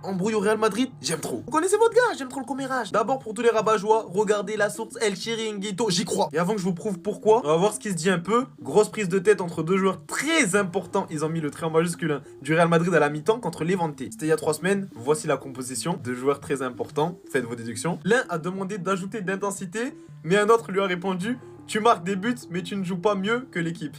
embrouille au Real Madrid, j'aime trop. Vous connaissez votre gars, j'aime trop le commérage. D'abord pour tous les rabat-joie, regardez la source El Chiringuito, j'y crois. Et avant que je vous prouve pourquoi, on va voir ce qui se dit un peu. Grosse prise de tête entre deux joueurs très importants, ils ont mis le trait en majuscule hein, du Real Madrid à la mi-temps contre Levante. C'était il y a 3 semaines, voici la composition. Deux joueurs très importants, faites vos déductions. L'un a demandé d'ajouter d'intensité, mais un autre lui a répondu: tu marques des buts, mais tu ne joues pas mieux que l'équipe.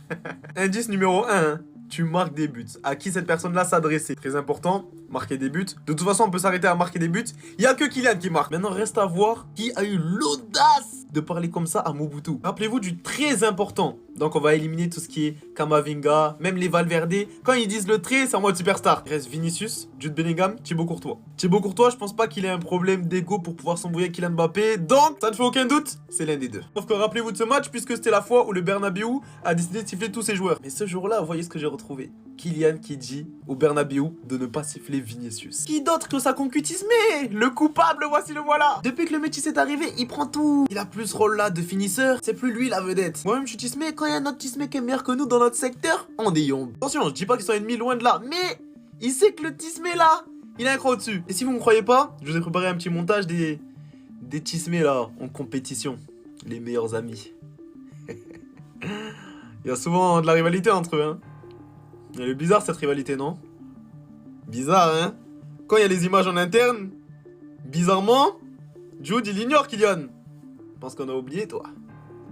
Indice numéro 1, hein. Tu marques des buts. À qui cette personne-là s'adressait? Très important, marquer des buts. De toute façon, on peut s'arrêter à marquer des buts. Il n'y a que Kylian qui marque. Maintenant, reste à voir qui a eu l'audace de parler comme ça à Mobutu. Rappelez-vous du très important. Donc, on va éliminer tout ce qui est Kamavinga, même les Valverde. Quand ils disent le très, c'est en mode superstar. Il reste Vinicius, Jude Bellingham, Thibaut Courtois. Thibaut Courtois, je pense pas qu'il ait un problème d'ego pour pouvoir s'embrouiller avec Kylian Mbappé. Donc, ça ne fait aucun doute, c'est l'un des deux. Sauf que rappelez-vous de ce match, puisque c'était la fois où le Bernabéu a décidé de siffler tous ses joueurs. Mais ce jour-là, voyez ce que j'ai retrouvé. Kylian qui dit au Bernabéu de ne pas siffler Vinicius. Qui d'autre que sa concutismé? Le coupable, voici le voilà. Depuis que le métis est arrivé, il prend tout. Il a plus ce rôle-là de finisseur. C'est plus lui la vedette. Moi-même, je suis tismé. Quand il y a un autre tismé qui est meilleur que nous dans notre secteur, on déyombe. Attention, je dis pas qu'ils sont ennemis loin de là, mais il sait que le tismé là, il a un croc au-dessus. Et si vous me croyez pas, je vous ai préparé un petit montage des tismés là en compétition. Les meilleurs amis. Il y a souvent de la rivalité entre eux, hein. Elle est bizarre cette rivalité, non? Bizarre, hein? Quand il y a les images en interne, bizarrement, Jude il ignore Kylian. Je pense qu'on a oublié, toi.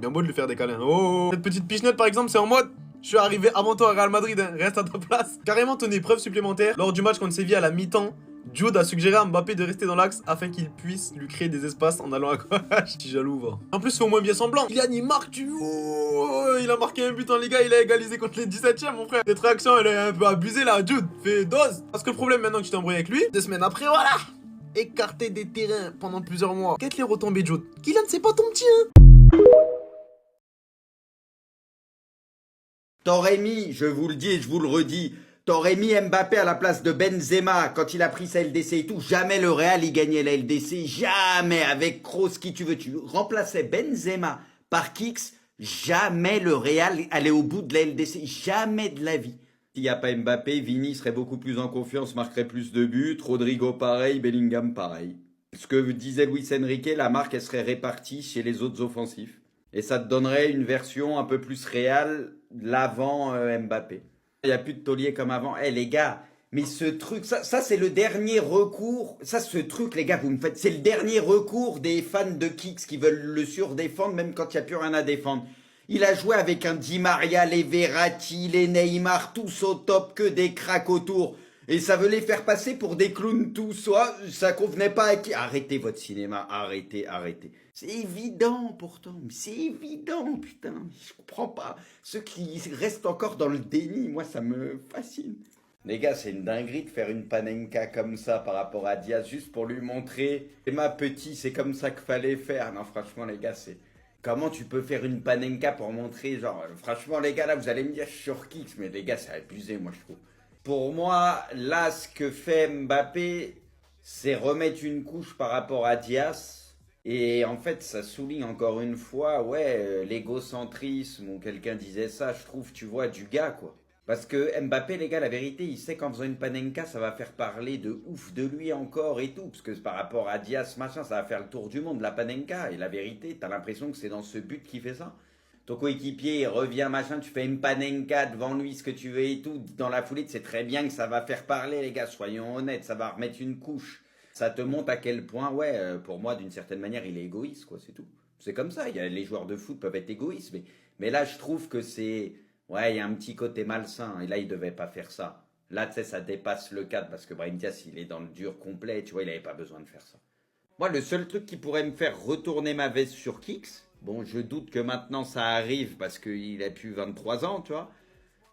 Bien beau de lui faire des câlins. Oh! Cette petite pichenette, par exemple, c'est en mode: je suis arrivé avant toi à Real Madrid, hein. Reste à ta place. Carrément, ton épreuve supplémentaire. Lors du match contre Séville à la mi-temps, Jude a suggéré à Mbappé de rester dans l'axe afin qu'il puisse lui créer des espaces en allant à gauche. Je suis jaloux, va. En plus, c'est au moins bien semblant. Kylian, il marque du... Oh, il a marqué un but en Liga, il a égalisé contre les 17e, mon frère. Cette réaction, elle est un peu abusée, là. Jude, fais dose. Parce que le problème, maintenant que tu t'es embrouillé avec lui, 2 semaines après, voilà, écarté des terrains pendant plusieurs mois. Qu'est-ce les retombées, Jude? Kylian, c'est pas ton petit, hein. T'aurais mis, je vous le dis et je vous le redis, t'aurais mis Mbappé à la place de Benzema quand il a pris sa LDC et tout. Jamais le Real il gagnait la LDC, jamais avec Kroos qui tu veux. Tu remplaçais Benzema par Kix, jamais le Real allait au bout de la LDC, jamais de la vie. S'il n'y a pas Mbappé, Vini serait beaucoup plus en confiance, marquerait plus de buts, Rodrigo pareil, Bellingham pareil. Ce que disait Luis Enrique, la marque elle serait répartie chez les autres offensifs. Et ça te donnerait une version un peu plus réelle l'avant Mbappé. Il n'y a plus de taulier comme avant. Eh les gars, mais ce truc, ça c'est le dernier recours. Ça, ce truc, les gars, vous me faites, c'est le dernier recours des fans de Kicks qui veulent le surdéfendre même quand il n'y a plus rien à défendre. Il a joué avec un Di Maria, les Verratti, les Neymar, tous au top, que des cracks autour. Et ça veut les faire passer pour des clowns tous, soit ça convenait pas à qui. Arrêtez votre cinéma, arrêtez, arrêtez. C'est évident pourtant, mais c'est évident, putain, je comprends pas. Ceux qui restent encore dans le déni, moi ça me fascine. Les gars, c'est une dinguerie de faire une panenka comme ça par rapport à Diaz, juste pour lui montrer, et ma petite, c'est comme ça qu'il fallait faire. Non, franchement les gars, c'est... Comment tu peux faire une panenka pour montrer, genre, franchement les gars, là vous allez me dire je suis sur Kicks, mais les gars c'est abusé moi je trouve. Pour moi, là, ce que fait Mbappé, c'est remettre une couche par rapport à Diaz. Et en fait, ça souligne encore une fois, ouais, l'égocentrisme, ou quelqu'un disait ça, je trouve, tu vois, du gars, quoi. Parce que Mbappé, les gars, la vérité, il sait qu'en faisant une panenka, ça va faire parler de ouf de lui encore et tout. Parce que par rapport à Diaz, machin, ça va faire le tour du monde, la panenka. Et la vérité, t'as l'impression que c'est dans ce but qu'il fait ça. Ton coéquipier il revient, machin, tu fais une panenka devant lui, ce que tu veux et tout. Dans la foulée, tu sais très bien que ça va faire parler, les gars, soyons honnêtes, ça va remettre une couche. Ça te montre à quel point, ouais, pour moi, d'une certaine manière, il est égoïste, quoi, c'est tout. C'est comme ça, les joueurs de foot peuvent être égoïstes, mais là, je trouve que c'est... Ouais, il y a un petit côté malsain, et là, il devait pas faire ça. Là, tu sais, ça dépasse le cadre, parce que Brahim Diaz, il est dans le dur complet, tu vois, il avait pas besoin de faire ça. Moi, le seul truc qui pourrait me faire retourner ma veste sur Kicks, bon, je doute que maintenant ça arrive parce qu'il a plus 23 ans, tu vois,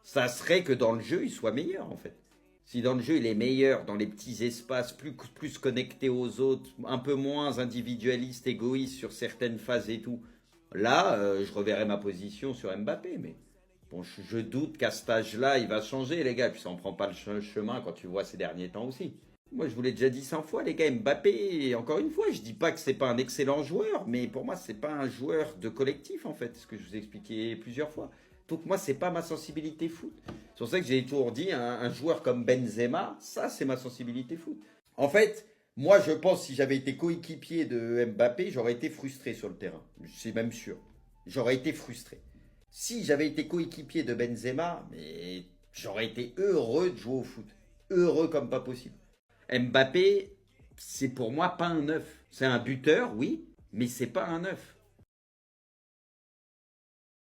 ça serait que dans le jeu, il soit meilleur, en fait. Si dans le jeu, il est meilleur, dans les petits espaces, plus connecté aux autres, un peu moins individualiste, égoïste sur certaines phases et tout, là, je reverrai ma position sur Mbappé, mais... Bon, je doute qu'à cet âge-là, il va changer, les gars, puis ça en prend pas le chemin quand tu vois ces derniers temps aussi. Moi, je vous l'ai déjà dit 100 fois, les gars, Mbappé, encore une fois, je dis pas que c'est pas un excellent joueur, mais pour moi, c'est pas un joueur de collectif, en fait, ce que je vous ai expliqué plusieurs fois. Donc moi, c'est pas ma sensibilité foot. C'est pour ça que j'ai toujours dit, un joueur comme Benzema, ça, c'est ma sensibilité foot. En fait, moi je pense si j'avais été coéquipier de Mbappé, j'aurais été frustré sur le terrain. C'est même sûr. J'aurais été frustré. Si j'avais été coéquipier de Benzema, mais j'aurais été heureux de jouer au foot. Heureux comme pas possible. Mbappé, c'est pour moi pas un neuf. C'est un buteur, oui, mais c'est pas un neuf.